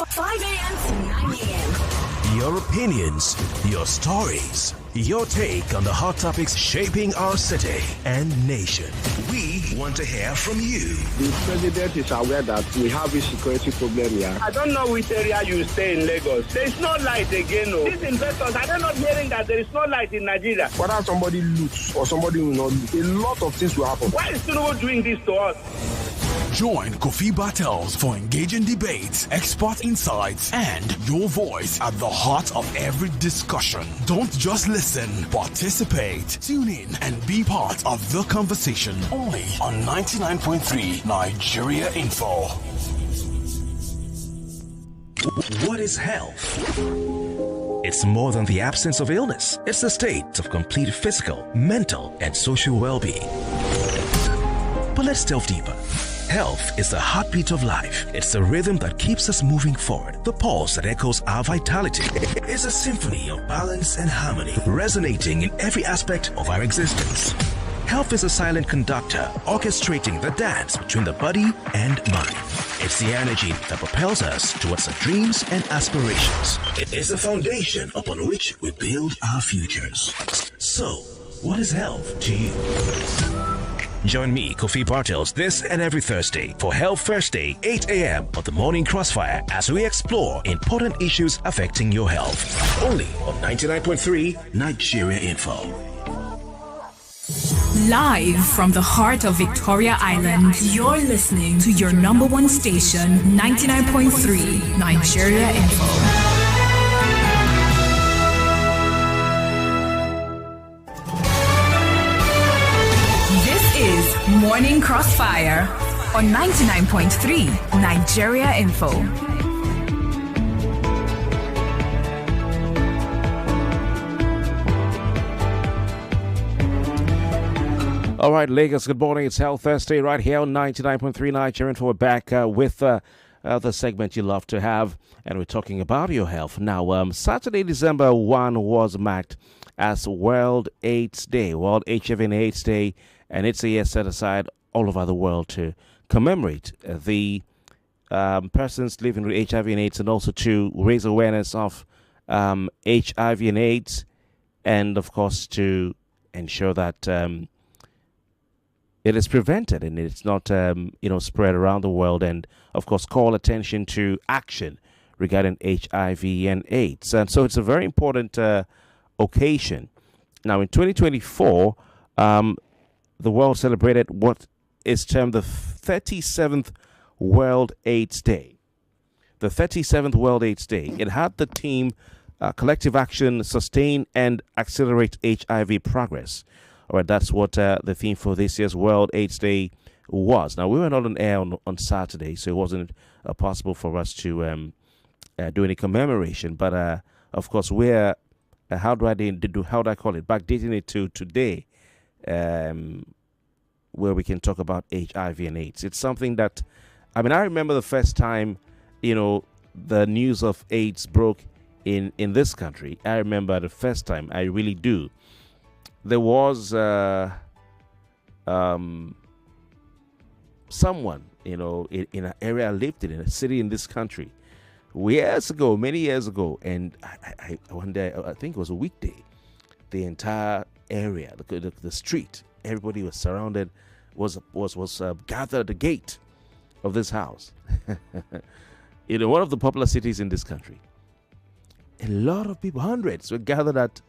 5 a.m. to 9 a.m. Your opinions, your stories, your take on the hot topics shaping our city and nation. We want to hear from you. The president is aware that we have a security problem here. I don't know which area you stay in Lagos. There is no light again. No. These investors, are they not hearing that there is no light in Nigeria? Whether somebody loots or somebody will not loot, a lot of things will happen. Why is Tinubu doing this to us? Join Kofi Bartels for engaging debates, expert insights, and your voice at the heart of every discussion. Don't just listen, participate. Tune in and be part of the conversation. Only on 99.3 Nigeria Info. What is health? It's more than the absence of illness. It's the state of complete physical, mental, and social well-being. But let's delve deeper. Health is the heartbeat of life. It's the rhythm that keeps us moving forward. The pulse that echoes our vitality. It's a symphony of balance and harmony, resonating in every aspect of our existence. Health is a silent conductor, orchestrating the dance between the body and mind. It's the energy that propels us towards our dreams and aspirations. It is the foundation upon which we build our futures. So, what is health to you? Join me, Kofi Bartels, this and every Thursday for Health Thursday, 8 a.m. on the Morning Crossfire as we explore important issues affecting your health. Only on 99.3 Nigeria Info. Live from the heart of Victoria Island, you're listening to your number one station, 99.3 Nigeria Info. Morning Crossfire on 99.3 Nigeria Info. All right, Lagos, good morning. It's Health Thursday right here on 99.3 Nigeria Info. We're back with the segment you love to have, and we're talking about your health. Now, Saturday, December 1 was marked as World AIDS Day, World HIV and AIDS Day, and it's a year set aside all over the world to commemorate the persons living with HIV and AIDS, and also to raise awareness of HIV and AIDS, and of course to ensure that it is prevented and it's not spread around the world, and of course call attention to action regarding HIV and AIDS. And so it's a very important occasion. Now in 2024, the world celebrated what is termed the 37th World AIDS Day. The 37th World AIDS Day. It had the theme, Collective Action, Sustain and Accelerate HIV Progress. All right, that's what the theme for this year's World AIDS Day was. Now, we were not on air on Saturday, so it wasn't possible for us to do any commemoration. But, of course, we're, how do I call it, backdating it to today, where we can talk about HIV and AIDS. It's something that, I remember the first time, the news of AIDS broke in this country. I remember the first time, I really do. There was someone, in an area I lived in a city in this country, many years ago, and I one day, I think it was a weekday, the entire area, the street, everybody was surrounded, was gathered at the gate of this house. One of the popular cities in this country. A lot of people, hundreds, were gathered at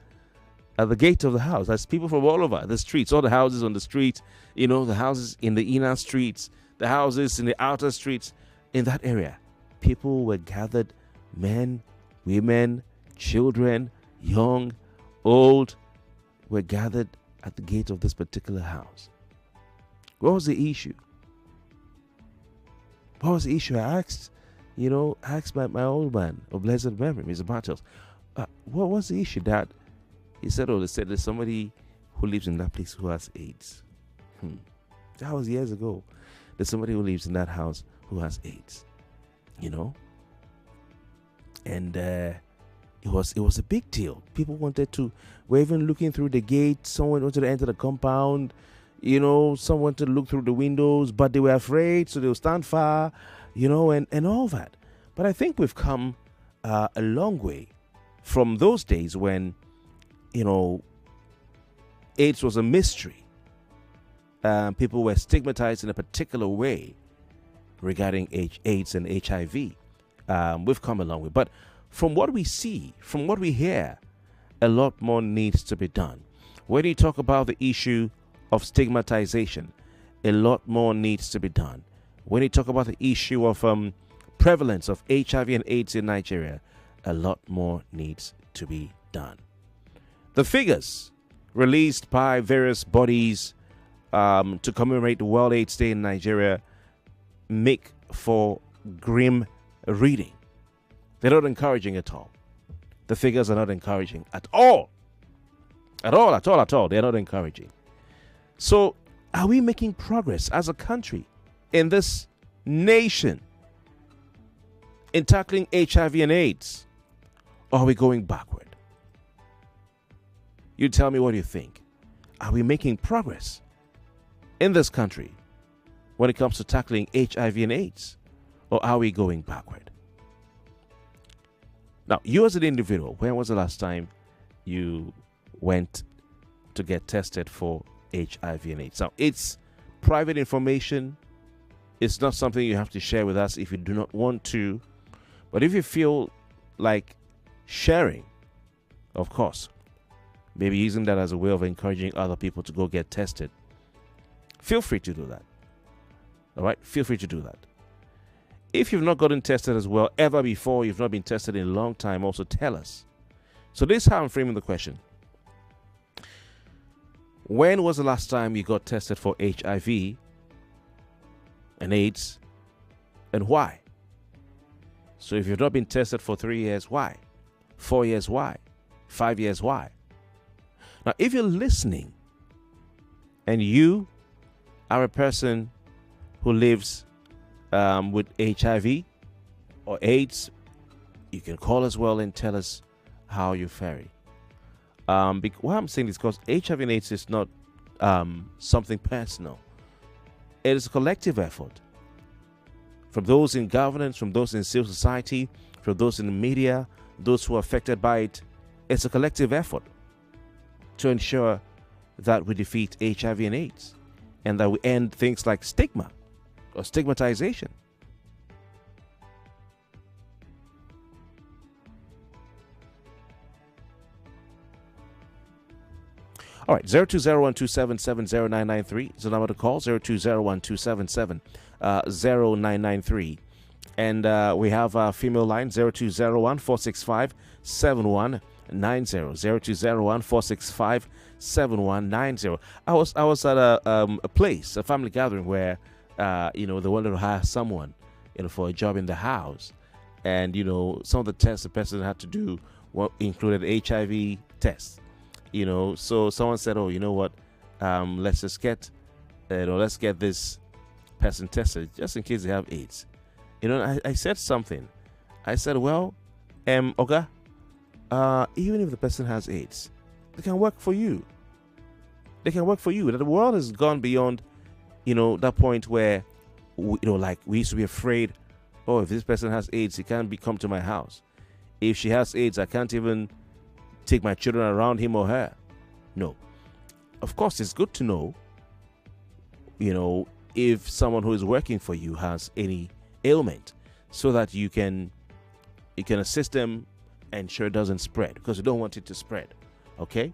the gate of the house. That's people from all over the streets, all the houses on the street, the houses in the inner streets, the houses in the outer streets, in that area. People were gathered, men, women, children, young, old, were gathered at the gate of this particular house. What was the issue? What was the issue? I asked my old man of blessed memory, Mr. Bartels, what was the issue, Dad? He said, they said there's somebody who lives in that place who has AIDS. That was years ago. There's somebody who lives in that house who has AIDS. And it was a big deal. People were even looking through the gate. Someone wanted to enter the compound. Someone wanted to look through the windows, but they were afraid, so they would stand far, and all that. But I think we've come a long way from those days when, AIDS was a mystery. People were stigmatized in a particular way regarding AIDS and HIV. We've come a long way. But from what we see, from what we hear, a lot more needs to be done. When you talk about the issue of stigmatization, a lot more needs to be done. When you talk about the issue of prevalence of HIV and AIDS in Nigeria, a lot more needs to be done. The figures released by various bodies to commemorate the World AIDS Day in Nigeria make for grim reading. They're not encouraging at all. The figures are not encouraging at all. At all. They're not encouraging. So, are we making progress as a country in this nation in tackling HIV and AIDS? Or are we going backward? You tell me what you think. Are we making progress in this country when it comes to tackling HIV and AIDS? Or are we going backward? Now, you as an individual, when was the last time you went to get tested for HIV and AIDS? Now, it's private information. It's not something you have to share with us if you do not want to. But if you feel like sharing, of course, maybe using that as a way of encouraging other people to go get tested, feel free to do that. All right? Feel free to do that. If you've not gotten tested as well ever before, you've not been tested in a long time, also tell us. So this is how I'm framing the question. When was the last time you got tested for HIV and AIDS, and why? So if you've not been tested for 3 years, why? 4 years, why? 5 years, why? Now, if you're listening and you are a person who lives with HIV or AIDS, you can call as well and tell us how you're faring. Why I'm saying this, because HIV and AIDS is not something personal. It is a collective effort from those in governance, from those in civil society, from those in the media, those who are affected by it. It's a collective effort to ensure that we defeat HIV and AIDS and that we end things like stigma or stigmatization. All right, 020127709993 is the number to call, 020127709993. And we have a female line, 0201-465-7190, 0201-465-7190. I was at a place, a family gathering where, they wanted to hire someone, for a job in the house. And, some of the tests the person had to do included HIV tests. So someone said, oh, you know what, let's just get this person tested just in case they have AIDS. I said something. I said, well, Oga, even if the person has AIDS, they can work for you. They can work for you. The world has gone beyond, that point where, we used to be afraid, oh, if this person has AIDS, he can't come to my house. If she has AIDS, I can't even take my children around him or her. No. Of course, it's good to know, if someone who is working for you has any ailment, so that you can assist them and ensure it doesn't spread, because you don't want it to spread. Okay?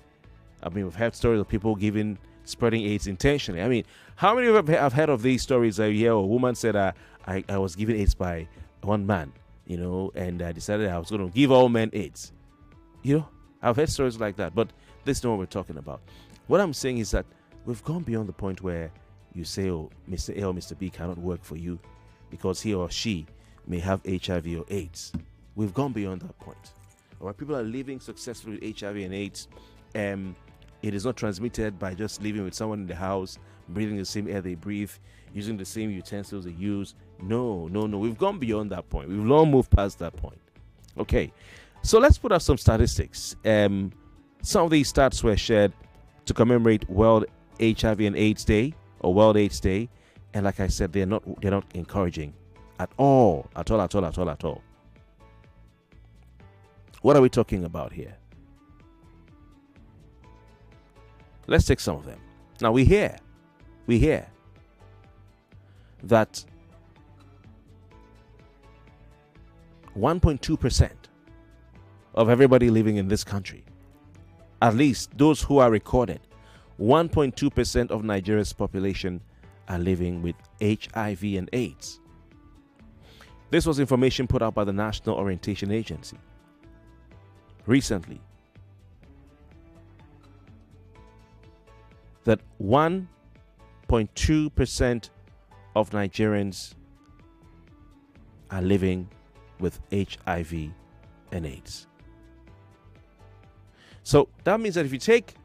I mean, we've heard stories of people spreading AIDS intentionally. I mean, how many of you have heard of these stories? A woman said, I was given AIDS by one man, and I decided I was going to give all men AIDS. I've heard stories like that, but this is not what we're talking about. What I'm saying is that we've gone beyond the point where you say, oh, Mr. A or Mr. B cannot work for you because he or she may have HIV or AIDS. We've gone beyond that point. All right, people are living successfully with HIV and AIDS. It is not transmitted by just living with someone in the house, breathing the same air they breathe, using the same utensils they use. No. We've gone beyond that point. We've long moved past that point. Okay. So let's put up some statistics. Some of these stats were shared to commemorate World HIV and AIDS Day or World AIDS Day, and like I said, they're not encouraging at all. What are we talking about here? Let's take some of them. Now we hear that 1.2% of everybody living in this country, at least those who are recorded, 1.2% of Nigeria's population are living with HIV and AIDS. This was information put out by the National Orientation Agency recently. That 1.2% of Nigerians are living with HIV and AIDS. So that means that if you take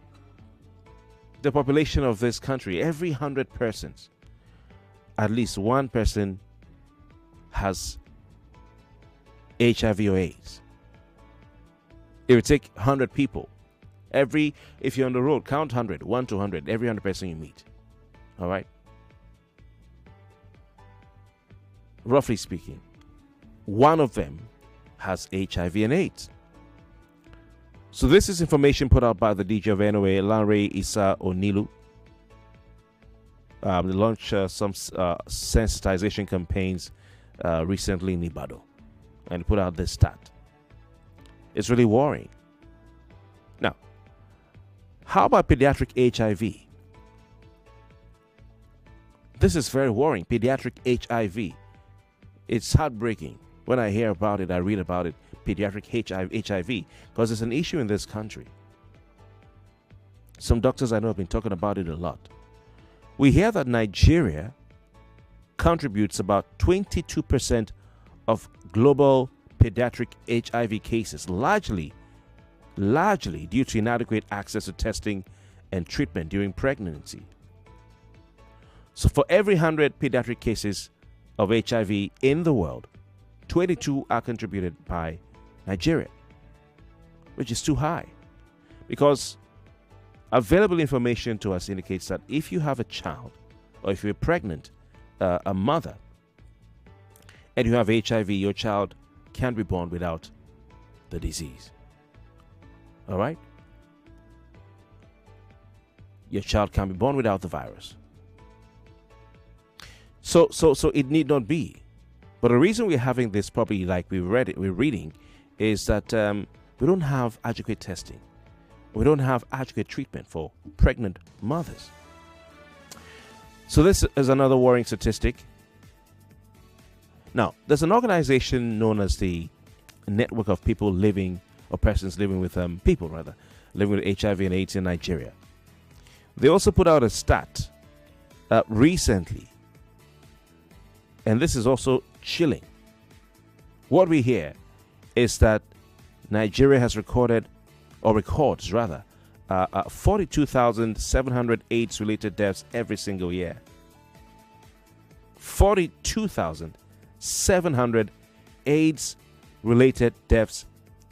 the population of this country, every 100 persons, at least one person has HIV or AIDS. If you take 100 people, if you're on the road, count 100, 1 to 100, every 100 person you meet. All right? Roughly speaking, one of them has HIV and AIDS. So this is information put out by the DJ of NOA, Lanre Issa Onilu. They launched some sensitization campaigns recently in Ibadan and put out this stat. It's really worrying. Now, how about pediatric HIV? This is very worrying. Pediatric HIV. It's heartbreaking. When I hear about it, I read about it. Pediatric HIV, because it's an issue in this country. Some doctors I know have been talking about it a lot. We hear that Nigeria contributes about 22% of global pediatric HIV cases, largely due to inadequate access to testing and treatment during pregnancy. So for every 100 pediatric cases of HIV in the world, 22 are contributed by Nigeria, which is too high, because available information to us indicates that if you have a child, or if you're pregnant, a mother, and you have HIV, your child can't be born without the disease. All right? Your child can't be born without the virus. So it need not be. But the reason we're having this, probably like we're reading, is that we don't have adequate testing. We don't have adequate treatment for pregnant mothers. So this is another worrying statistic. Now, there's an organization known as the Network of People Living, or Persons Living with, living with HIV and AIDS in Nigeria. They also put out a stat recently, and this is also chilling. What we hear is that Nigeria has records 42,700 AIDS-related deaths every single year. 42,700 AIDS-related deaths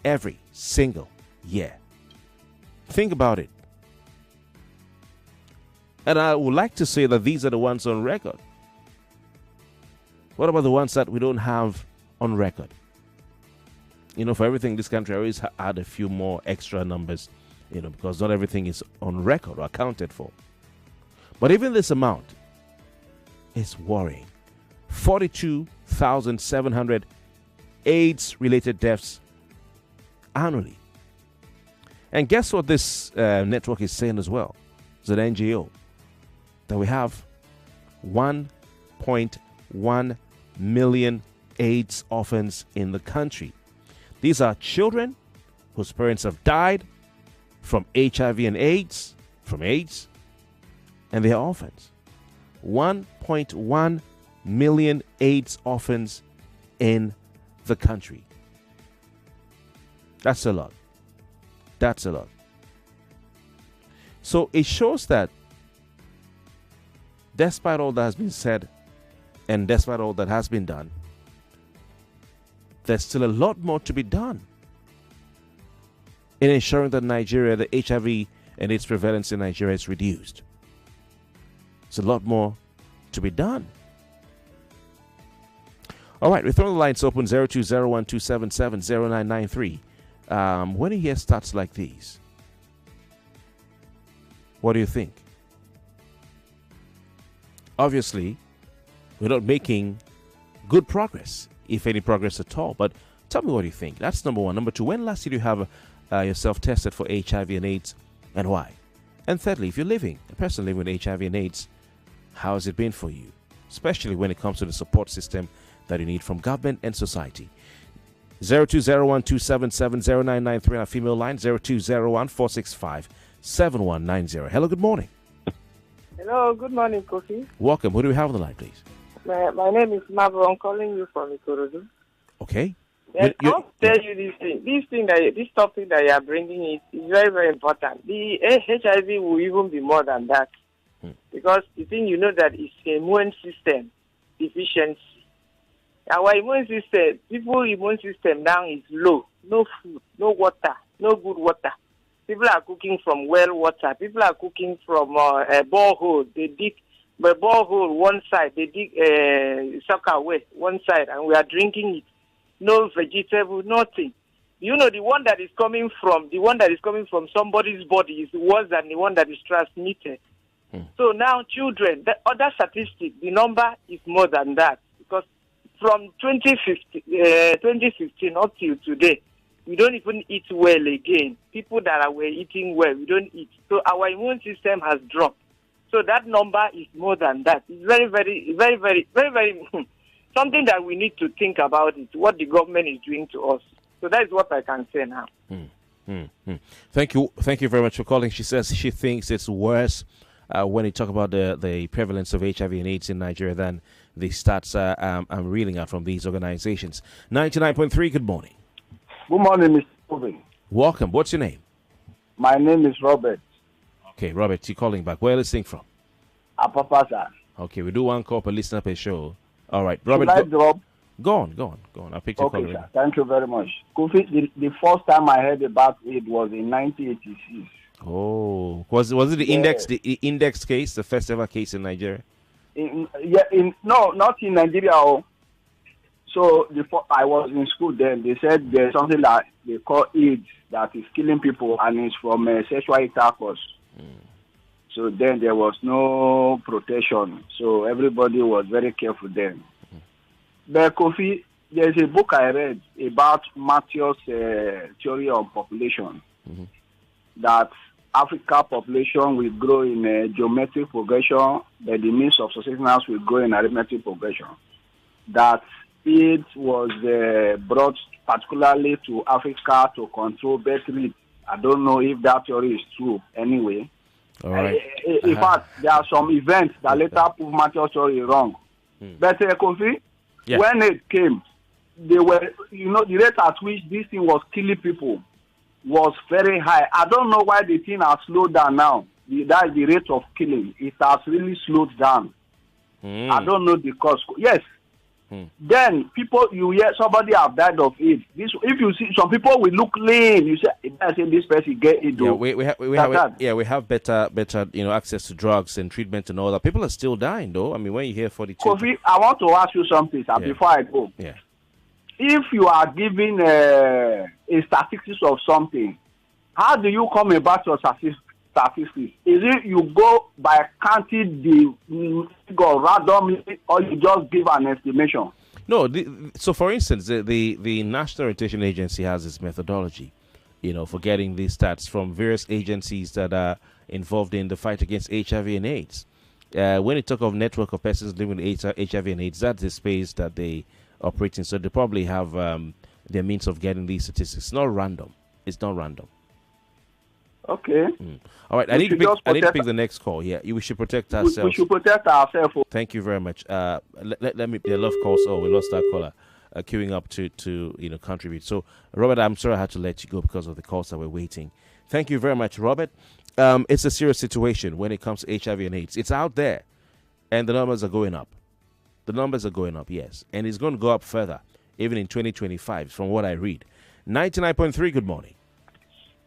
every single year. Think about it. And I would like to say that these are the ones on record. What about the ones that we don't have on record? You know, for everything in this country, I always add a few more extra numbers, because not everything is on record or accounted for. But even this amount is worrying. 42,700 AIDS-related deaths annually. And guess what this network is saying as well? It's an NGO. That we have 1.1 million AIDS orphans in the country. These are children whose parents have died from HIV and AIDS, and they are orphans. 1.1 million AIDS orphans in the country. That's a lot. That's a lot. So it shows that despite all that has been said and despite all that has been done, there's still a lot more to be done in ensuring that the HIV and AIDS prevalence in Nigeria is reduced. There's a lot more to be done. All right, we're throwing the lines open 0201-277-0993, when you hear stats like these, what do you think? Obviously, we're not making good progress, if any progress at all. But tell me what you think. That's number one. Number two, when last did you have yourself tested for HIV and AIDS, and why? And thirdly, if you're a person living with HIV and AIDS, how has it been for you? Especially when it comes to the support system that you need from government and society. 0201-277-0993 on our female line, 0201-465-7190. Hello, good morning. Hello, good morning, Kofi. Welcome. Who do we have on the line, please? My name is Mabro. I'm calling you from Ikorodu. Okay. Yes, I want to tell you this thing. This topic that you are bringing is very, very important. The HIV will even be more than that. Because the thing you know that it's immune system deficiency. Our immune system, people's immune system now is low. No food, no water, no good water. People are cooking from well water. People are cooking from a borehole. They dig the borehole one side. They dig soccer way one side, and we are drinking it. No vegetable, nothing. You know, the one that is coming from somebody's body is worse than the one that is transmitted. So now, children, the other statistic, the number is more than that, because from 2015 up till today, we don't even eat well again. People that were eating well, we don't eat. So our immune system has dropped. So that number is more than that. It's very, very, very, very, very, very something that we need to think about it, what the government is doing to us. So that is what I can say now. Thank you very much for calling. She says she thinks it's worse when you talk about the prevalence of HIV and AIDS in Nigeria than the stats I'm reeling out from these organizations. 99.3, good morning. Good morning, Mr. Kofi. Welcome. What's your name? My name is Robert. Okay, Robert, you're calling back. Where are you listening from? Apapasa. Okay, we do one call per listener per show. All right, Robert. Go on. I picked your call. Okay, sir. Thank you very much. Kofi, the first time I heard about it was in 1986. Oh, was it the index case, the first ever case in Nigeria? No, not in Nigeria. So before I was in school, then they said there's something that they call AIDS that is killing people, and it's from sexual intercourse. So then there was no protection. So everybody was very careful then. But Kofi, there's a book I read about Matthew's theory of population, that Africa population will grow in a geometric progression, but the means of sustenance will grow in arithmetic progression. That it was brought particularly to Africa to control birth rate. I don't know if that theory is true anyway. All right. In fact, there are some events that later prove Matthew's theory wrong. But Kofi, when it came, they were, the rate at which this thing was killing people was very high. I don't know why the thing has slowed down now. That is the rate of killing. It has really slowed down. I don't know the cause. Yes. Then people, you hear somebody have died of AIDS. If you see some people will look lean, you say, I say this person get it. Yeah, we have better access to drugs and treatment and all that. People are still dying though. I mean, when you hear 42. Kofi, I want to ask you something before I go. Yeah. If you are giving a statistics of something, how do you come about your statistics? Is it you go by counting the figure randomly, or you just give an estimation? No. So, for instance, the National Orientation Agency has its methodology, for getting these stats from various agencies that are involved in the fight against HIV and AIDS. When you talk of network of persons living with HIV and AIDS, that's the space that they operate in. So they probably have their means of getting these statistics. It's not random. Okay. All right. I need to pick the next call. Yeah, we should protect ourselves. We should protect ourselves. Thank you very much. Let me. I love calls. Oh, we lost that caller. Queuing up to contribute. So, Robert, I'm sorry I had to let you go because of the calls that were waiting. Thank you very much, Robert. It's a serious situation when it comes to HIV and AIDS. It's out there, and the numbers are going up. Yes, and it's going to go up further, even in 2025, from what I read. 99.3. Good morning.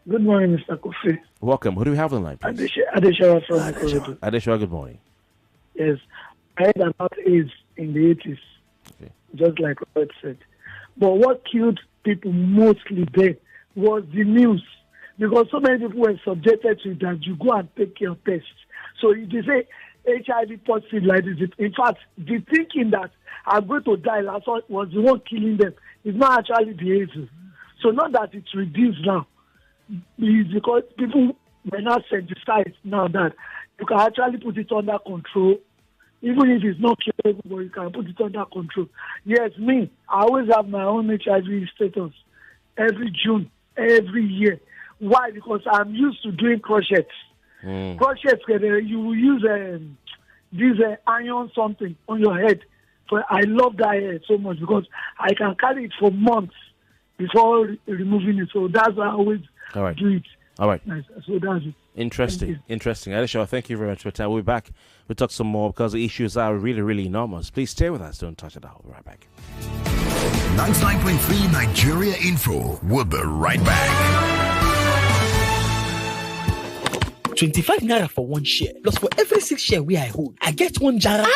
Good morning, Mr. Kofi. Welcome. Who do we have on the line, please? Adeshawa from Ikorodu. Adeshawa, good morning. Yes, I heard about AIDS in the 80s, just like Robert said. But what killed people mostly then was the news, because so many people were subjected to that. You go and take your test. So if they say HIV positive like this, in fact, the thinking that I'm going to die last one was the one killing them. It's not actually the AIDS. So not that it's reduced now. It's because people were not sensitized now that you can actually put it under control. Even if it's not curable, but you can put it under control. Yes, me, I always have my own HIV status every June, every year. Why? Because I'm used to doing crochets. Crochets, you will use this iron something on your head. But I love that hair so much because I can carry it for months before removing it. So that's why I always do it. All right. So that's it. Interesting. Aisha, thank you very much for your time. We'll be back. We'll talk some more because the issues are really, really enormous. Please stay with us. Don't touch it out. We'll be right back. 99.3 Nigeria Info. We'll be right back. 25 naira for one share. Plus for every 6 share we I hold, I get one jara.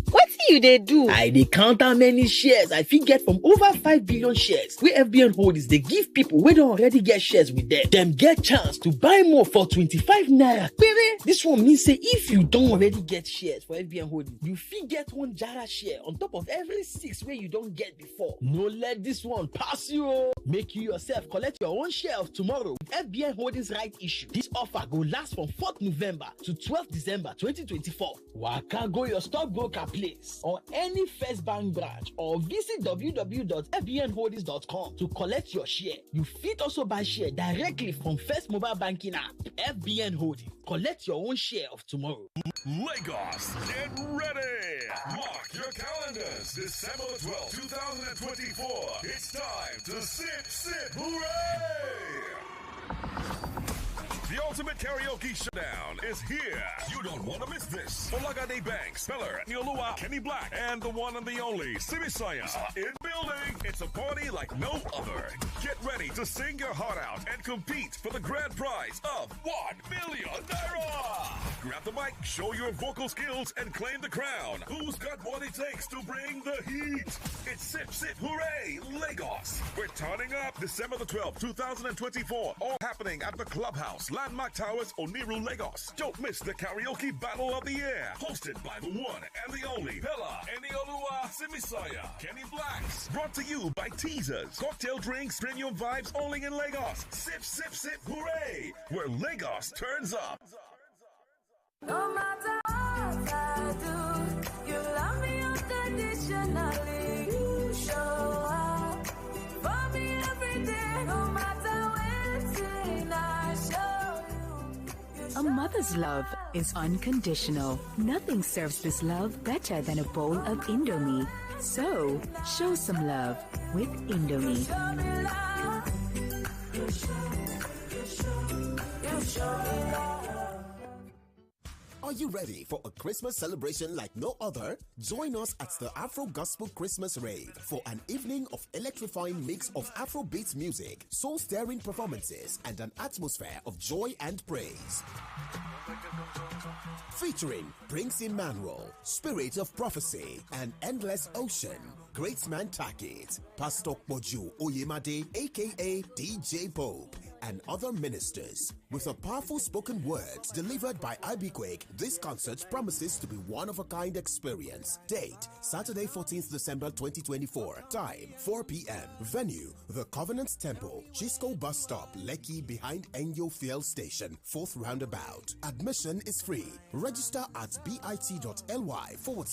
What you they do? I dey count how many shares I fit get from over 5 billion shares. We FBN Holdings, they give people who don't already get shares with them. Them get chance to buy more for 25 naira. Baby, this one means say if you don't already get shares for FBN Holdings, you fit get one jara share on top of every 6 where you don't get before. No let this one pass you. Make you yourself collect your own share of tomorrow with FBN Holdings right issue. This offer go last from 4th November to 12th December 2024. Waka go your stockbroker place or any First Bank branch or visit www.fbnholdings.com to collect your share. You fit also buy share directly from First Mobile Banking app. FBN Holdings. Collect your own share of tomorrow. Lagos, get ready! Mark your calendars. December 12th, 2024. It's time to sip, hooray! The ultimate karaoke showdown is here. You don't want to miss this. Olagade Banks, Speller, Niolua, Kenny Black, and the one and the only Simisaya in building. It's a party like no other. Get ready to sing your heart out and compete for the grand prize of 1 million naira. Grab the mic, show your vocal skills, and claim the crown. Who's got what it takes to bring the heat? It's Sip Hooray, Lagos. We're turning up December the 12th, 2024. All happening at the Clubhouse, Landmark Towers, Oniru, Lagos. Don't miss the karaoke battle of the year. Hosted by the one and the only Bella, Eniolua, Simisaya, Kenny Blacks. Brought to you by Teasers. Cocktail drinks, premium vibes only in Lagos. Sip, hooray! Where Lagos turns up. No matter what I do, you love me unconditionally. You show up for me every day, no matter when I show you. A mother's love is unconditional. Nothing serves this love better than a bowl of Indomie. So, show some love with Indomie. Are you ready for a Christmas celebration like no other? Join us at the Afro Gospel Christmas Rave for an evening of electrifying mix of Afrobeat music, soul-stirring performances, and an atmosphere of joy and praise. Featuring Prince Emmanuel, Spirit of Prophecy, and Endless Ocean, Great Man Takit, Pastor Boju Oyemade, aka DJ Pope, and other ministers. With a powerful spoken word delivered by Ibiquake, this concert promises to be one-of-a-kind experience. Date, Saturday 14th December 2024. Time, 4 p.m. Venue, The Covenant Temple, Chisco Bus Stop, Lekki behind Enyo Fuel Station, 4th Roundabout. Admission is free. Register at bit.ly/Afro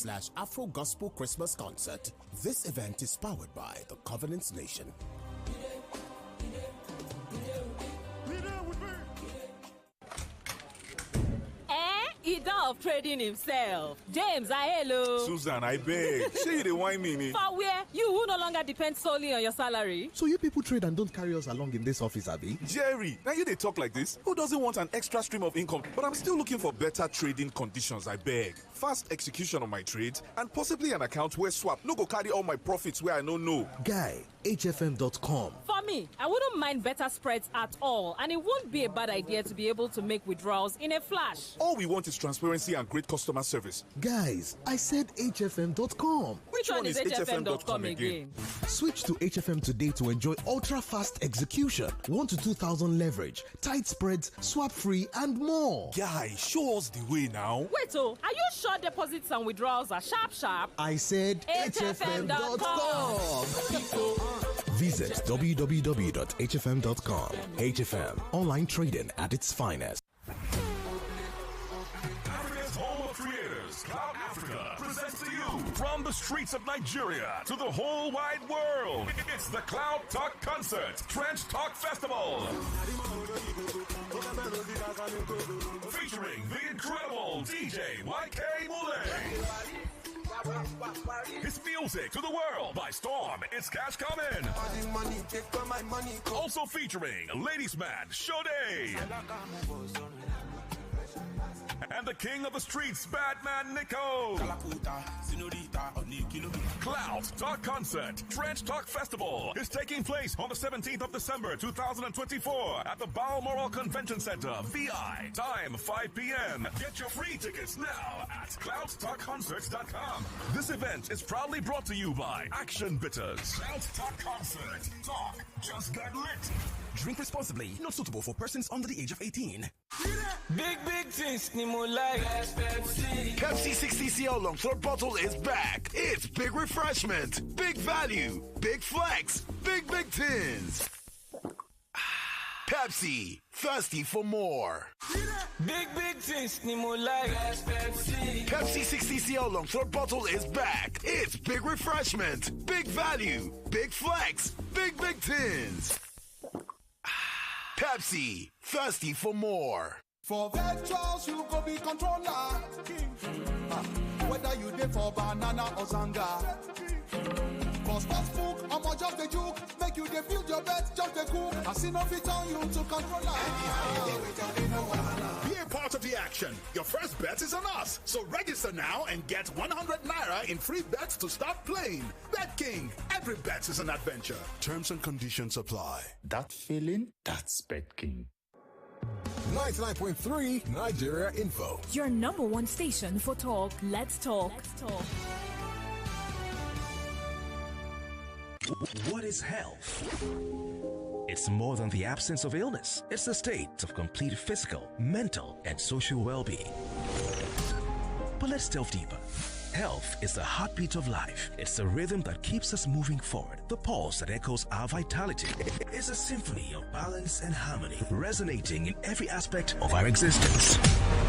Gospel Christmas Concert. This event is powered by The Covenant Nation. Ida of trading himself. James, hello. Susan, I beg. Say you dey whine me. For where? You who no longer depend solely on your salary. So you people trade and don't carry us along in this office, Abi? Jerry, now you dey talk like this? Who doesn't want an extra stream of income? But I'm still looking for better trading conditions, I beg. Fast execution of my trades and possibly an account where swap no go carry all my profits where I no know. Guy, HFM.com. For me, Me, I wouldn't mind better spreads at all, and it won't be a bad idea to be able to make withdrawals in a flash. All we want is transparency and great customer service. Guys, I said hfm.com. Which one is hfm.com again? Switch to HFM today to enjoy ultra-fast execution, 1 to 2,000 leverage, tight spreads, swap-free, and more. Guy, show us the way now. Wait, are you sure deposits and withdrawals are sharp? I said hfm.com. Visit www.hfm.com. HFM, online trading at its finest. Africa's home of creators, Cloud Africa, presents to you from the streets of Nigeria to the whole wide world. It's the Cloud Talk Concert, Trench Talk Festival. Featuring the incredible DJ YK Mule. His music to the world by storm. It's Cash Coming. Also featuring Ladies Man Sade. And the king of the streets, Batman Nico. Cloud Talk Concert, Trench Talk Festival is taking place on the 17th of December 2024 at the Balmoral Convention Center, VI. Time 5 p.m. Get your free tickets now at cloudtalkconcerts.com. This event is proudly brought to you by Action Bitters. Cloud Talk Concert. Talk just get lit. Drink responsibly. Not suitable for persons under the age of 18. Big things, Nemo like Pepsi. Pepsi 60cl long throat bottle is back. It's big refreshment, big value, big flex, big tins. Pepsi, thirsty for more. Big things, Nemo like Pepsi. Pepsi 60cl long throat bottle is back. It's big refreshment, big value, big flex, big tins. Pepsi, thirsty for more. For virtuals, you go be controller. Whether you dey for banana or zanga. For sports book, I'ma just the juke. Make you dey build your bet, just the cook. I see no fit on you to controller. Be a part of the action. Your first bet is on us. So register now and get 100 Naira in free bets to start playing. Bet King. Every bet is an adventure. Terms and conditions apply. That feeling, that's Bet King. 99.3 Nigeria Info. Your number one station for talk. Let's talk. What is health? It's more than the absence of illness. It's the state of complete physical, mental, and social well-being. But let's delve deeper. Health is the heartbeat of life. It's the rhythm that keeps us moving forward. The pulse that echoes our vitality. It's a symphony of balance and harmony, resonating in every aspect of our existence.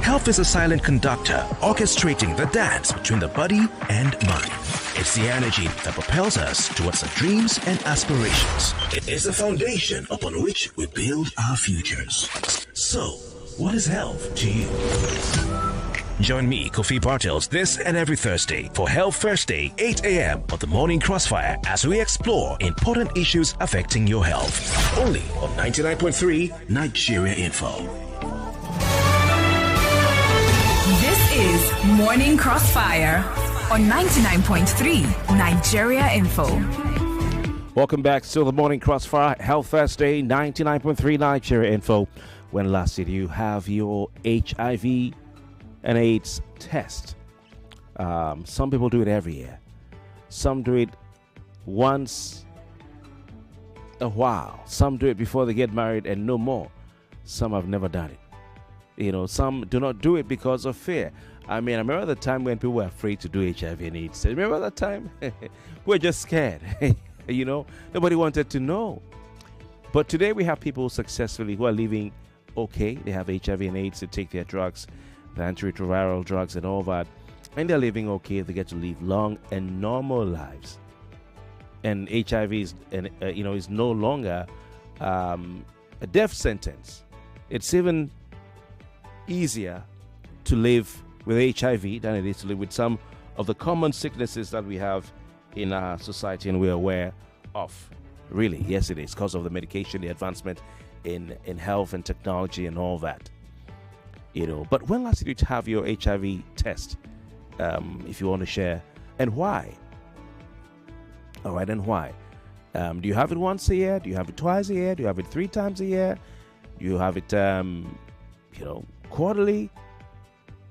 Health is a silent conductor, orchestrating the dance between the body and mind. It's the energy that propels us towards our dreams and aspirations. It is the foundation upon which we build our futures. So, what is health to you? Join me, Kofi Bartels, this and every Thursday for Health Thursday, 8 a.m. on the Morning Crossfire as we explore important issues affecting your health. Only on 99.3 Nigeria Info. This is Morning Crossfire on 99.3 Nigeria Info. Welcome back to the Morning Crossfire, Health Thursday, 99.3 Nigeria Info. When last did you have your HIV and AIDS test? Some people do it every year. Some do it once a while. Some do it before they get married and no more. Some have never done it. You know, some do not do it because of fear. I mean, I remember the time when people were afraid to do HIV and AIDS. Remember that time? We were just scared. You know, nobody wanted to know. But today we have people successfully who are living okay. They have HIV and AIDS to take their drugs, the antiretroviral drugs and all that, and they're living okay. They get to live long and normal lives. And HIV is, is no longer a death sentence. It's even easier to live with HIV than it is to live with some of the common sicknesses that we have in our society and we're aware of. Really, yes, it is because of the medication, the advancement in health and technology and all that. You know, but when last did you have your HIV test? If you want to share, and why? All right, and why? Do you have it once a year? Do you have it twice a year? Do you have it 3 times a year? Do you have it, quarterly?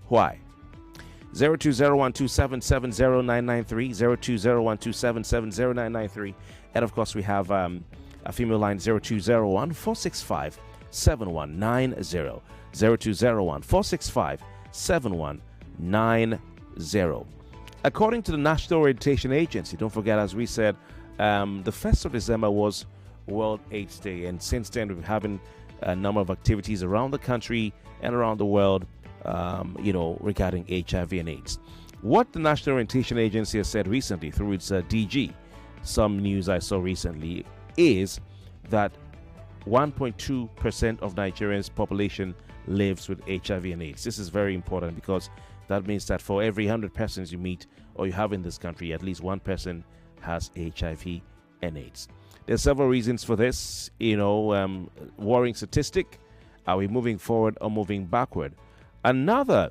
Why? 02012770993, 02012770993, and of course we have a female line 0201-465-7190, 0201-465-7190. According to the National Orientation Agency, don't forget, as we said, the 1st of December was World AIDS Day, and since then we've been having a number of activities around the country and around the world, regarding HIV and AIDS. What the National Orientation Agency has said recently through its DG, some news I saw recently, is that 1.2% of Nigerians' population lives with HIV and AIDS. This is very important because that means that for every 100 persons you meet or you have in this country, at least one person has HIV and AIDS. There are several reasons for this, worrying statistic. Are we moving forward or moving backward? Another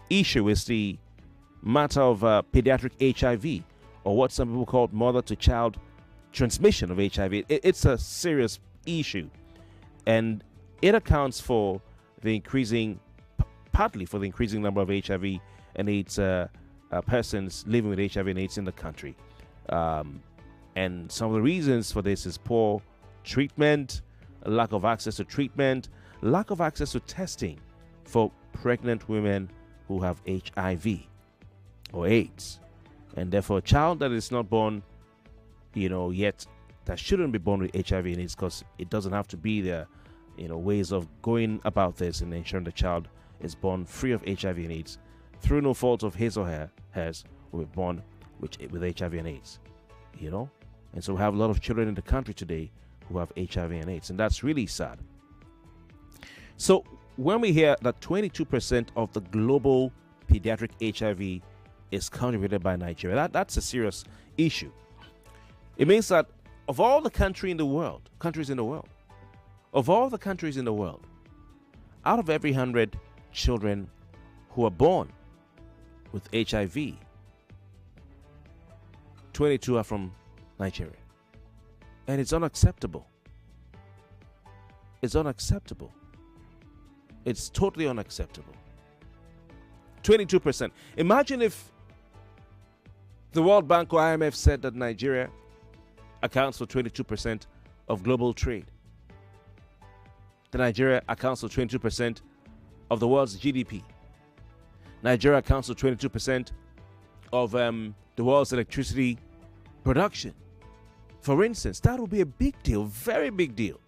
issue is the matter of pediatric HIV, or what some people call mother-to-child transmission of HIV. It's a serious issue, and it accounts for partly for the increasing number of HIV and AIDS persons living with HIV and AIDS in the country. And some of the reasons for this is poor treatment, lack of access to treatment, lack of access to testing for pregnant women who have HIV or AIDS. And therefore, a child that is not born, yet, that shouldn't be born with HIV and AIDS, because it doesn't have to be there, ways of going about this and ensuring the child is born free of HIV and AIDS through no fault of his or hers, will be born with HIV and AIDS, And so we have a lot of children in the country today who have HIV and AIDS, and that's really sad. So when we hear that 22% of the global pediatric HIV is contributed by Nigeria, that's a serious issue. It means that of all the countries in the world, out of every 100 children who are born with HIV, 22 are from Nigeria. And it's unacceptable. It's unacceptable. It's totally unacceptable. 22%. Imagine if the World Bank or IMF said that Nigeria accounts for 22% of global trade. That Nigeria accounts for 22% of the world's GDP. Nigeria accounts for 22% of the world's electricity production. For instance, that would be a big deal, very big deal.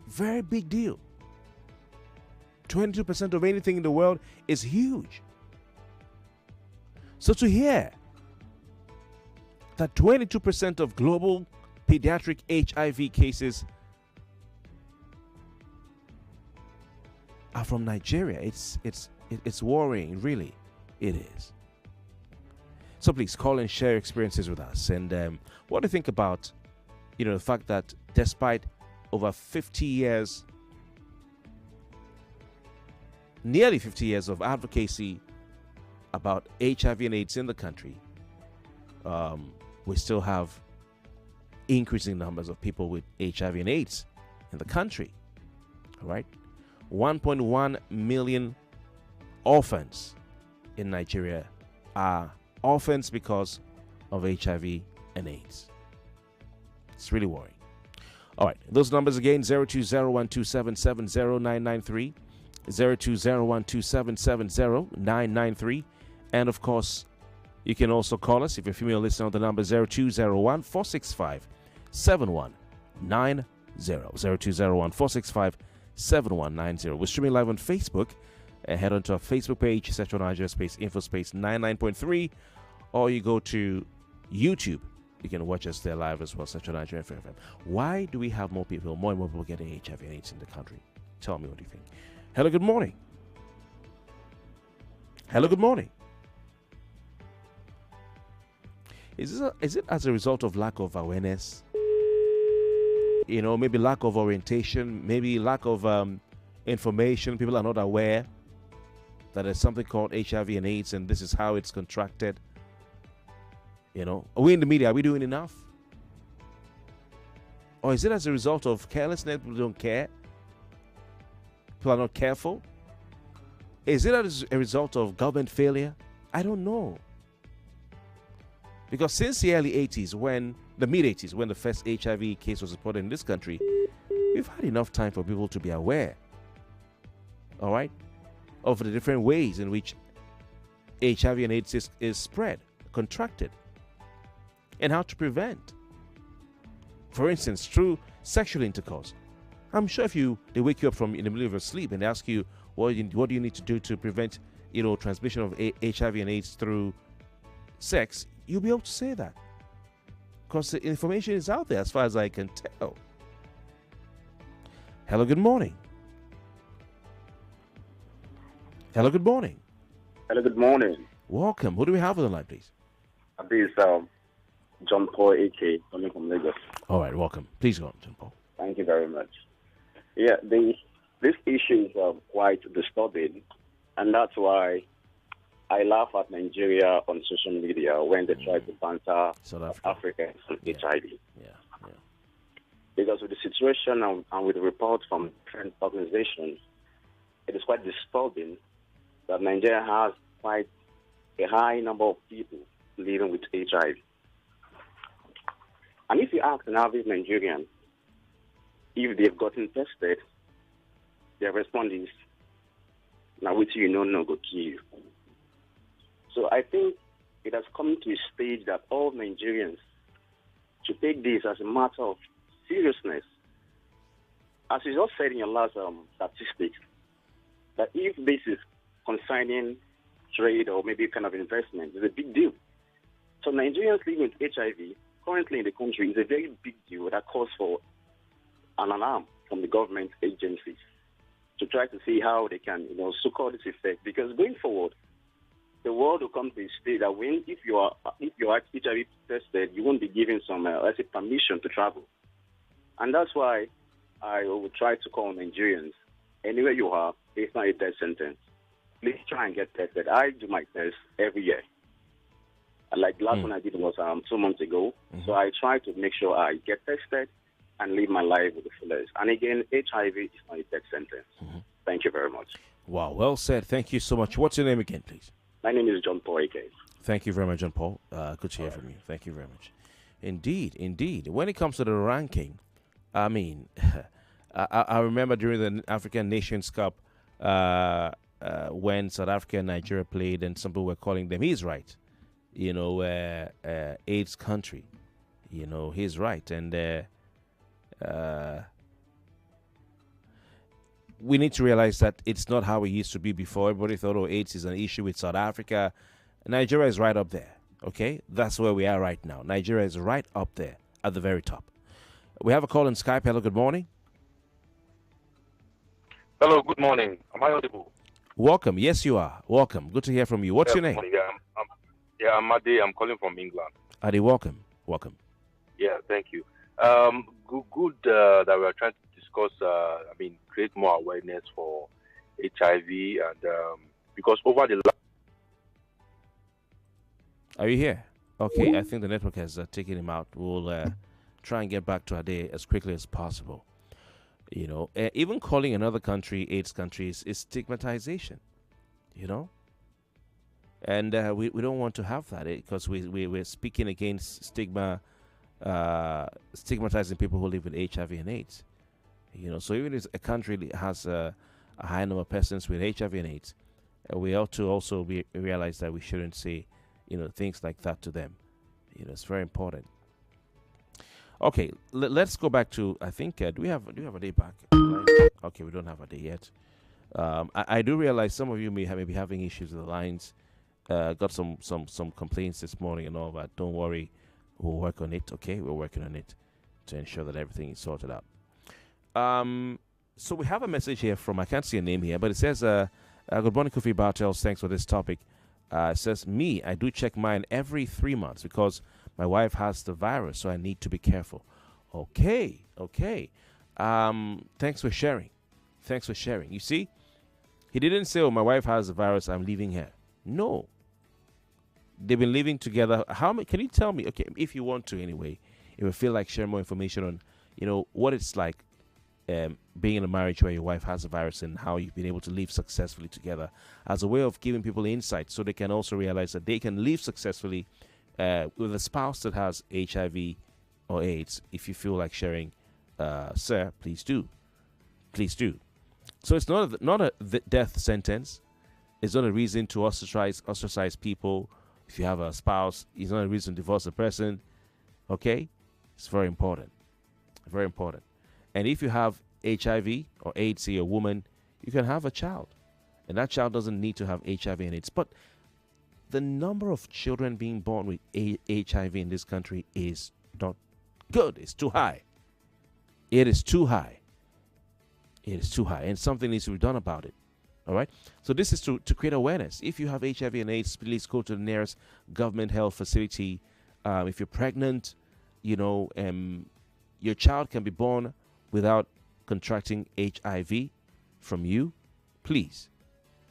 Very big deal. 22% of anything in the world is huge. So to hear that 22% of global pediatric HIV cases are from Nigeria, it's worrying, really. It is. So please call and share experiences with us. And what do you think about, the fact that despite over 50 years, nearly 50 years of advocacy about HIV and AIDS in the country, we still have increasing numbers of people with HIV and AIDS in the country. All right? 1.1 million orphans in Nigeria are orphans because of HIV and AIDS. It's really worrying. All right, those numbers again: 02012770993, 02012770993, and of course, you can also call us if you're a female listener on the number 0201-465-7190, 0201-465-7190. We're streaming live on Facebook. Head on to our Facebook page, Central Nigeria Space Info Space 99.3, or you go to YouTube. You can watch us there live as well, Central Nigeria FM. Why do we have more and more people getting HIV and AIDS in the country? Tell me, what do you think? Hello, good morning. Hello, good morning. Is it as a result of lack of awareness? Maybe lack of orientation, maybe lack of information. People are not aware that there's something called HIV and AIDS, and this is how it's contracted. Are we in the media? Are we doing enough? Or is it as a result of carelessness? People don't care. People are not careful. Is it as a result of government failure? I don't know. Because since the early 80s, the mid-80s, when the first HIV case was reported in this country, we've had enough time for people to be aware, all right, of the different ways in which HIV and AIDS is spread, contracted, and how to prevent. For instance, through sexual intercourse. I'm sure if they wake you up in the middle of your sleep and ask you, what do you need to do to prevent, transmission of HIV and AIDS through sex, you'll be able to say that. Because the information is out there as far as I can tell. Hello, good morning. Hello, good morning. Hello, good morning. Welcome. Who do we have on the line, please? This is John Paul A.K. coming from Lagos. All right, welcome. Please go on, John Paul. Thank you very much. Yeah, this issue is quite disturbing, and that's why I laugh at Nigeria on social media when they try to banter South Africa on HIV. Yeah. Because with the situation and with the reports from different organizations, it is quite disturbing that Nigeria has quite a high number of people living with HIV. And if you ask an average Nigerian if they've gotten tested, their response is, now which no go kill you. So I think it has come to a stage that all Nigerians should take this as a matter of seriousness. As you just said in your last statistics, that if this is concerning trade or maybe kind of investment, it's a big deal. So Nigerians living with HIV currently in the country is a very big deal that calls for an alarm from the government agencies to try to see how they can, succor this effect. Because going forward, the world will come to a state that if you are HIV tested, you won't be given some, let's say, permission to travel. And that's why I will try to call Nigerians, anywhere you are, it's not a death sentence. Please try and get tested. I do my test every year. Like the last one I did was 2 months ago. So I try to make sure I get tested and live my life with the fullest. And again, HIV is not a death sentence. Thank you very much. Wow, well said. Thank you so much. What's your name again, please? My name is John Paul A.K. Thank you very much, John Paul. Good to hear from you. Thank you very much. Indeed. When it comes to the ranking, I mean, I remember during the African Nations Cup when South Africa and Nigeria played, and some people were calling them, he's right, AIDS country. He's right. And we need to realize that it's not how it used to be before. Everybody thought, AIDS is an issue with South Africa. Nigeria is right up there, okay? That's where we are right now. Nigeria is right up there at the very top. We have a call on Skype. Hello, good morning. Hello, good morning. Am I audible? Welcome. Yes, you are. Welcome. Good to hear from you. What's your name? I'm Ade. I'm calling from England. Ade, welcome. Yeah, thank you. Good that we are trying to discuss, create more awareness for HIV and because over the last... Are you here? Okay, I think the network has taken him out. We'll try and get back to Ade as quickly as possible. Even calling another country AIDS countries is stigmatization, and we don't want to have that because we're speaking against stigmatizing people who live with HIV and AIDS. So even if a country has a high number of persons with HIV and AIDS, we ought to also realize that we shouldn't say, things like that to them. It's very important. Okay, let's go back to, I think, do we have a day back? Right? Okay, we don't have a day yet. I do realize some of you may be having issues with the lines. Got some complaints this morning and all that. Don't worry, we'll work on it. Okay, we're working on it to ensure that everything is sorted out. So we have a message here from, I can't see a name here, but it says, good morning, Kofi Bartels. Thanks for this topic. It says, I do check mine every 3 months because my wife has the virus, so I need to be careful. Okay. Thanks for sharing. You see, he didn't say, my wife has the virus, I'm leaving her. No. They've been living together. How many? Can you tell me? Okay, if you want to, anyway, if you feel like sharing more information on, what it's like being in a marriage where your wife has a virus and how you've been able to live successfully together, as a way of giving people insight so they can also realize that they can live successfully with a spouse that has HIV or AIDS. If you feel like sharing, sir, please do. Please do. So it's not a death sentence. It's not a reason to ostracize people. If you have a spouse, it's not a reason to divorce a person. Okay? It's very important. Very important. And if you have HIV or AIDS, say a woman, you can have a child. And that child doesn't need to have HIV and AIDS. But the number of children being born with HIV in this country is not good. It's too high. It is too high. It is too high. And something needs to be done about it. All right? So this is to create awareness. If you have HIV and AIDS, please go to the nearest government health facility. If you're pregnant, your child can be born without contracting HIV from you. Please.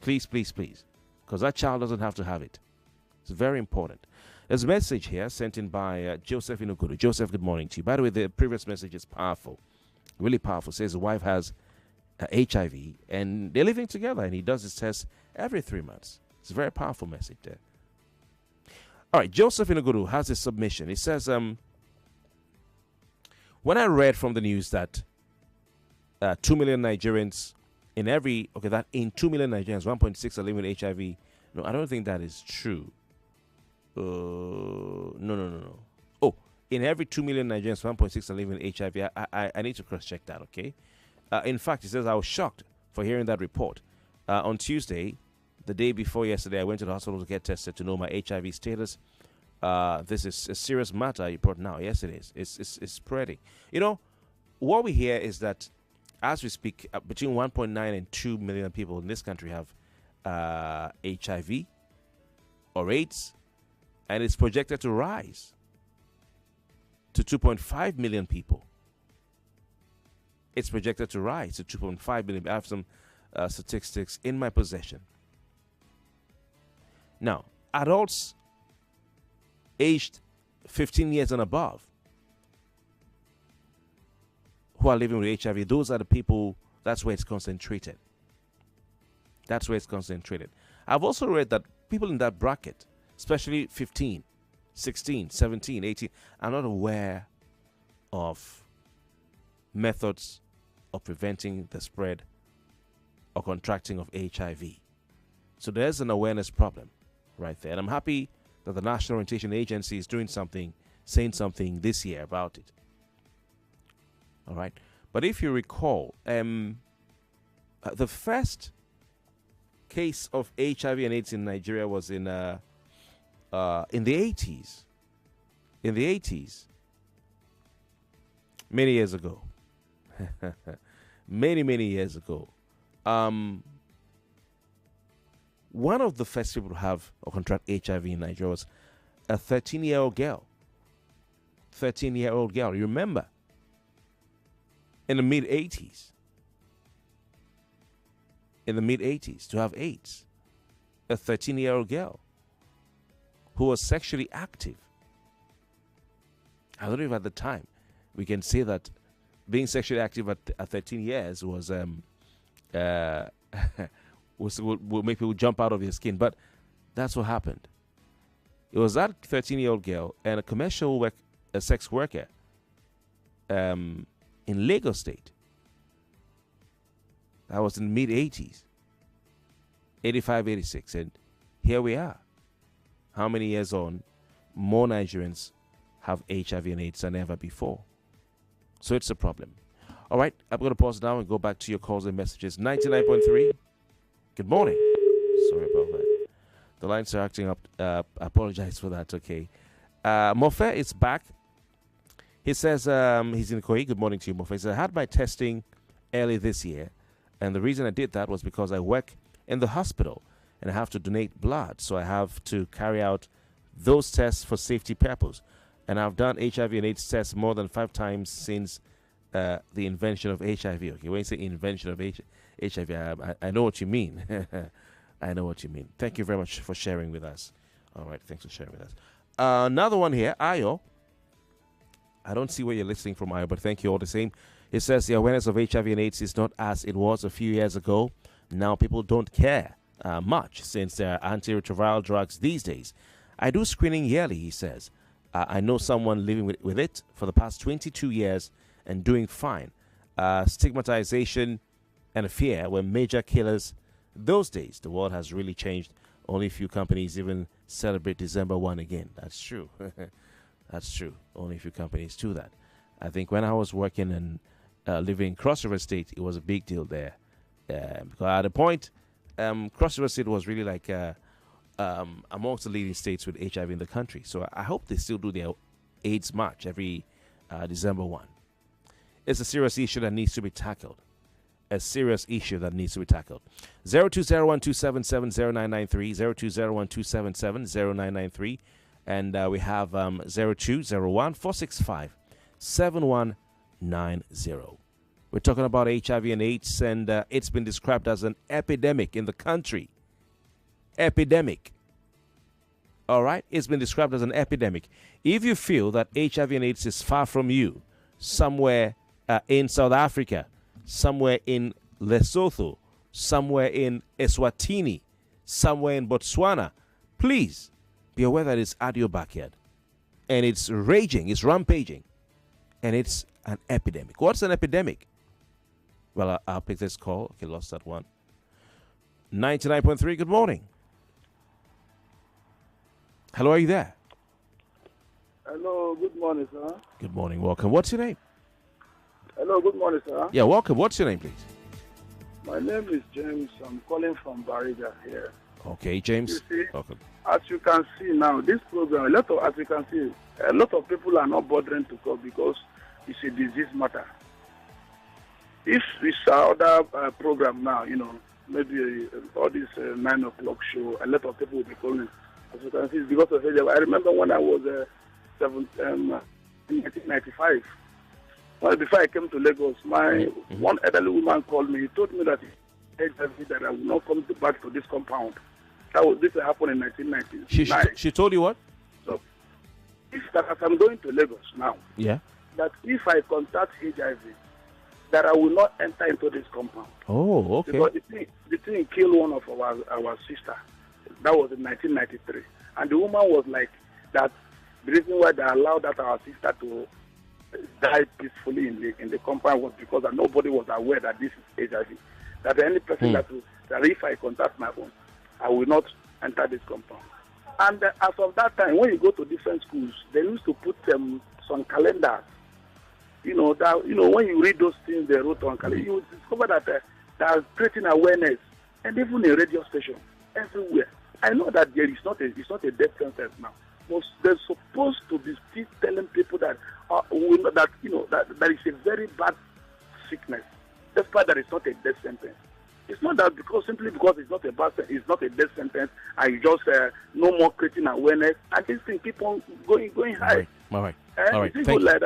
Please, please, please. Because that child doesn't have to have it. It's very important. There's a message here sent in by Joseph Inoguru. Joseph, good morning to you. By the way, the previous message is powerful. Really powerful. It says the wife has HIV and they're living together and he does his test every 3 months. It's a very powerful message there. All right, Joseph Inoguru has a submission. It says, when I read from the news that 2 million Nigerians in 2 million Nigerians, 1.6 are living with HIV. No, I don't think that is true. No. Oh, in every 2 million Nigerians, 1.6 are living with HIV. I need to cross-check that, okay? In fact, it says I was shocked for hearing that report. On Tuesday, the day before yesterday, I went to the hospital to get tested to know my HIV status. This is a serious matter you brought now. Yes, it is. It's spreading. What we hear is that as we speak, between 1.9 and 2 million people in this country have HIV or AIDS, and it's projected to rise to 2.5 million people. It's projected to rise to 2.5 million. I have some statistics in my possession. Now, adults aged 15 years and above who are living with HIV, those are the people, that's where it's concentrated. That's where it's concentrated. I've also read that people in that bracket, especially 15, 16, 17, 18, are not aware of methods of preventing the spread or contracting of HIV. So there's an awareness problem right there. And I'm happy that the National Orientation Agency is doing something, saying something this year about it. All right. But if you recall, the first case of HIV and AIDS in Nigeria was in the 80s. In the 80s. Many years ago. many years ago. One of the first people to have or contract HIV in Nigeria was a 13-year-old girl. 13-year-old girl. You remember? In the mid-80s. In the mid-80s, to have AIDS. A 13-year-old girl who was sexually active. I don't know if at the time we can say that being sexually active at 13 years was will make people jump out of your skin. But that's what happened. It was that 13-year-old girl and a commercial sex worker in Lagos State. That was in the mid-80s. 85, 86. And here we are. How many years on, more Nigerians have HIV and AIDS than ever before. So it's a problem. All right, I'm going to pause now and go back to your calls and messages. 99.3. Good morning. Sorry about that. The lines are acting up. I apologize for that. Okay. Mofe is back. He says he's in Koi. Good morning to you, Mofe. He says, I had my testing early this year, and the reason I did that was because I work in the hospital and I have to donate blood, so I have to carry out those tests for safety purpose. And I've done HIV and AIDS tests more than 5 times since the invention of HIV. Okay, when you say invention of HIV, I know what you mean. I know what you mean. Thank you very much for sharing with us. All right, thanks for sharing with us. Another one here, Ayo. I don't see where you're listening from, Ayo, but thank you all the same. It says the awareness of HIV and AIDS is not as it was a few years ago. Now people don't care much since there are antiretroviral drugs these days. I do screening yearly, he says. I know someone living with it for the past 22 years and doing fine. Stigmatization and fear were major killers those days. The world has really changed. Only a few companies even celebrate December 1 again. That's true. That's true. Only a few companies do that. I think when I was working and living in Cross River State, it was a big deal there. Because at a point, Cross River State was really like amongst the leading states with HIV in the country. So I hope they still do their AIDS March every December 1. It's a serious issue that needs to be tackled. A serious issue that needs to be tackled. 0201-277-0993, 0201-277-0993, and we have 0201-465-7190. We're talking about HIV and AIDS, and it's been described as an epidemic in the country. Epidemic. All right? It's been described as an epidemic. If you feel that HIV and AIDS is far from you, somewhere in South Africa, somewhere in Lesotho, somewhere in Eswatini, somewhere in Botswana, please be aware that it's at your backyard. And it's raging, it's rampaging, and it's an epidemic. What's an epidemic? Well, I'll pick this call. Okay, lost that one. 99.3, good morning. Hello, are you there? Hello, good morning, sir. Good morning, welcome. What's your name? Hello, good morning, sir. Yeah, welcome. What's your name, please? My name is James. I'm calling from Bariga here. Okay, James. You see, welcome. as you can see now, this program, a lot of people are not bothering to call because it's a disease matter. If we saw other program now, maybe all this 9 o'clock show, a lot of people will be calling. As you can see, it's because of HIV. I remember when I was in 1995. Well, before I came to Lagos, one elderly woman called me. He told me that that I will not come back to this compound. This happened in 1999. She told you what? So, as I'm going to Lagos now, yeah, that if I contact HIV, that I will not enter into this compound. Oh, okay. Because the thing killed one of our sister. That was in 1993, and the woman was like that. The reason why they allowed that our sister to die peacefully in the compound was because that nobody was aware that this is HIV. That any person that if I contact my own, I will not enter this compound. And as of that time, when you go to different schools, they used to put some calendars. When you read those things they wrote on calendar, you will discover that they are creating awareness, and even a radio station everywhere. I know that it's not a death sentence now. But they're supposed to be still telling people that that is a very bad sickness. Despite that it's not a death sentence. It's not that simply because it's not a death sentence, and you just no more creating awareness, and this thing keep on going high. All right. Thank you. Let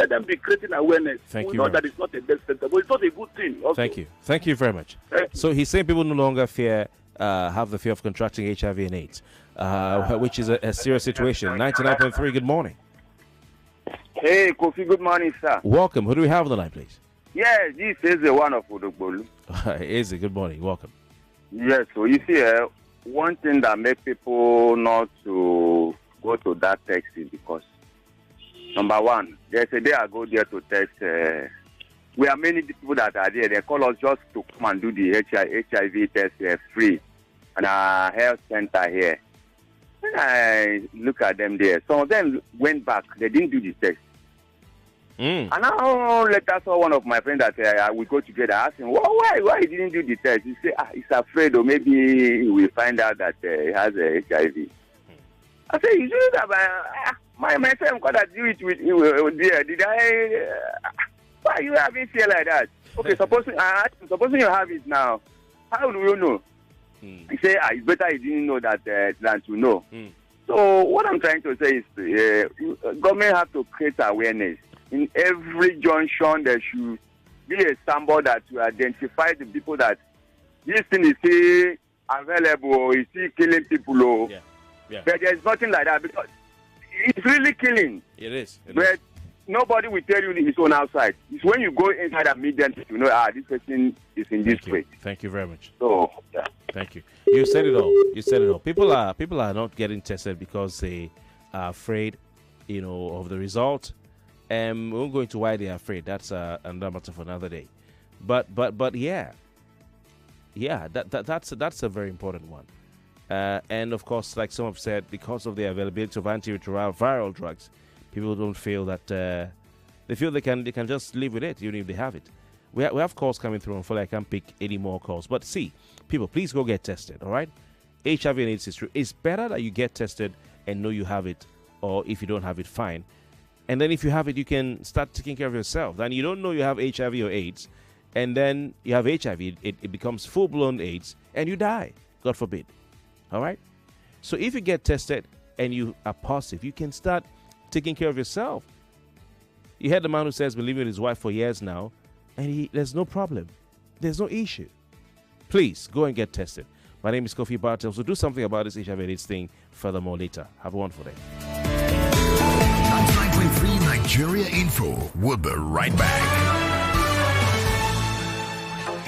them be creating awareness. Thank we you. know that it's not a death sentence, but it's not a good thing. Also. Thank you very much. So he's saying people no longer have the fear of contracting HIV and AIDS, which is a serious situation. 99.3, good morning. Hey, Kofi, good morning, sir. Welcome. Who do we have on the line, please? Yes, this is the one of Udogbolu. Eze, good morning. Welcome. Yes, so you see, one thing that makes people not to go to that text is because, number one, there's a day I go there to text. We are many people that are there. They call us just to come and do the HIV test free at our health center here. When I look at them there, some of them went back. They didn't do the test. And now later saw one of my friends that we go together. I asked him, why he didn't do the test? He said, he's afraid, or maybe he will find out that he has HIV. I said, you do that, my friend got to do it with you. Did I? Why are you having fear like that? Okay, supposing you have it now, how do you know? He said, it's better you didn't know that than to know. So what I'm trying to say is, government have to create awareness. In every junction, there should be a symbol that to identify the people that this thing is still available, is still killing people. Yeah. But there's nothing like that because it's really killing. It is. But nobody will tell you his own outside. It's when you go inside and meet them, you know, this person is in this way. Thank you very much. So, yeah. Thank you. You said it all. People are not getting tested because they are afraid, of the result. We won't go into why they are afraid. That's another matter for another day. But yeah, that's a very important one. And of course, like some have said, because of the availability of antiretroviral drugs, people don't feel that they feel they can just live with it even if they have it. We have calls coming through. Unfortunately, I can't pick any more calls. But see, people, please go get tested. All right, HIV and AIDS is true. It's better that you get tested and know you have it, or if you don't have it, fine. And then if you have it, you can start taking care of yourself. Then you don't know you have HIV or AIDS, and then you have HIV. It becomes full-blown AIDS, and you die. God forbid. All right. So if you get tested and you are positive, you can start taking care of yourself. You had the man who says been living with his wife for years now, and there's no problem. There's no issue. Please go and get tested. My name is Kofi Bartels. We'll do something about this HIV and AIDS thing furthermore later. Have a wonderful day. 99.3 Nigeria Info. We'll be right back.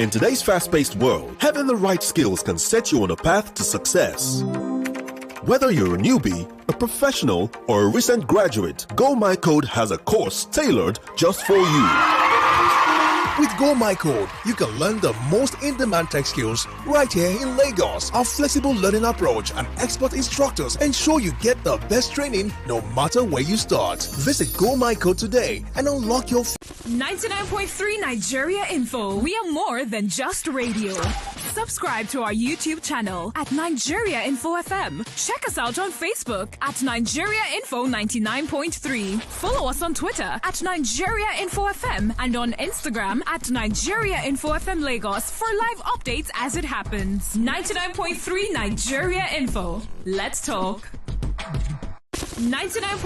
In today's fast-paced world, having the right skills can set you on a path to success. Whether you're a newbie, a professional, or a recent graduate, Go My Code has a course tailored just for you. With Go My Code, you can learn the most in-demand tech skills right here in Lagos. Our flexible learning approach and expert instructors ensure you get the best training no matter where you start. Visit Go My Code today and unlock your 99.3 Nigeria Info. We are more than just radio. Subscribe to our YouTube channel at Nigeria Info FM. Check us out on Facebook at Nigeria Info 99.3. Follow us on Twitter at Nigeria Info FM and on Instagram at Nigeria Info FM Lagos for live updates as it happens. 99.3 Nigeria Info. Let's talk. 99.